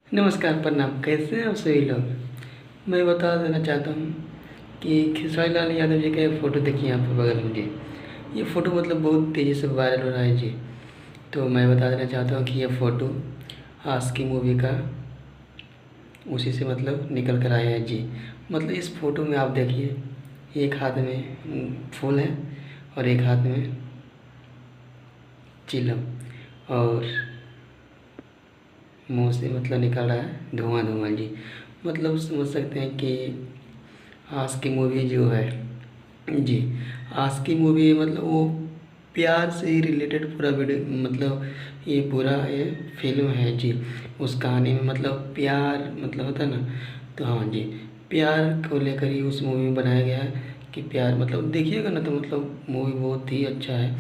नमस्कार, प्रणाम। कैसे हैं आप सभी लोग? मैं बता देना चाहता हूँ कि खेसारी लाल यादव जी का एक फ़ोटो देखिए यहाँ पे बगल में जी। ये फ़ोटो मतलब बहुत तेज़ी से वायरल हो रहा है जी। तो मैं बता देना चाहता हूँ कि ये फ़ोटो आशिकी मूवी का उसी से मतलब निकल कर आया है जी। मतलब इस फ़ोटो में आप देखिए, एक हाथ में फूल है और एक हाथ में चिलम, और मुँह से मतलब निकल रहा है धुआँ धुआँ जी। मतलब समझ सकते हैं कि आशिकी मूवी जो है जी, आशिकी मूवी मतलब वो प्यार से ही रिलेटेड पूरा वीडियो, मतलब ये पूरा ये फिल्म है जी। उस कहानी में मतलब प्यार मतलब होता है ना, तो हाँ जी, प्यार को लेकर ही उस मूवी में बनाया गया है कि प्यार मतलब देखिएगा ना तो मतलब मूवी बहुत ही अच्छा है।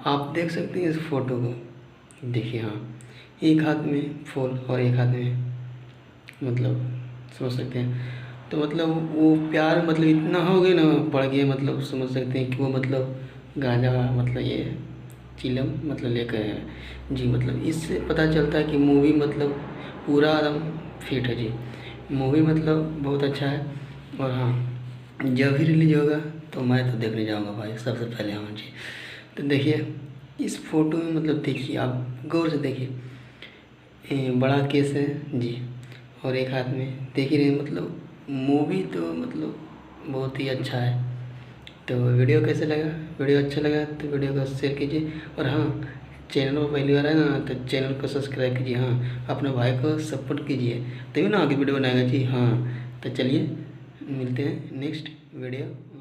आप देख सकते हैं इस फोटो को, देखिए हाँ, एक हाथ में फूल और एक हाथ में मतलब समझ सकते हैं। तो मतलब वो प्यार मतलब इतना हो गया ना, पड़ गया, मतलब समझ सकते हैं कि वो मतलब गांजा मतलब ये चिलम मतलब लेकर है जी। मतलब इससे पता चलता है कि मूवी मतलब पूरा एकदम फिट है जी। मूवी मतलब बहुत अच्छा है। और हाँ, जब भी रिलीज होगा तो मैं तो देखने जाऊँगा भाई सबसे पहले, हाँ जी। तो देखिए इस फोटो में मतलब देखिए, आप गौर से देखिए, बड़ा केस है जी और एक हाथ में देख ही रहे हैं। मतलब मूवी तो मतलब बहुत ही अच्छा है। तो वीडियो कैसे लगा? वीडियो अच्छा लगा तो वीडियो को शेयर कीजिए, और हाँ, चैनल में पहली बार है ना तो चैनल को सब्सक्राइब कीजिए। हाँ, अपने भाई को सपोर्ट कीजिए तभी ना आगे वीडियो बनाएगा जी। हाँ, तो चलिए मिलते हैं नेक्स्ट वीडियो।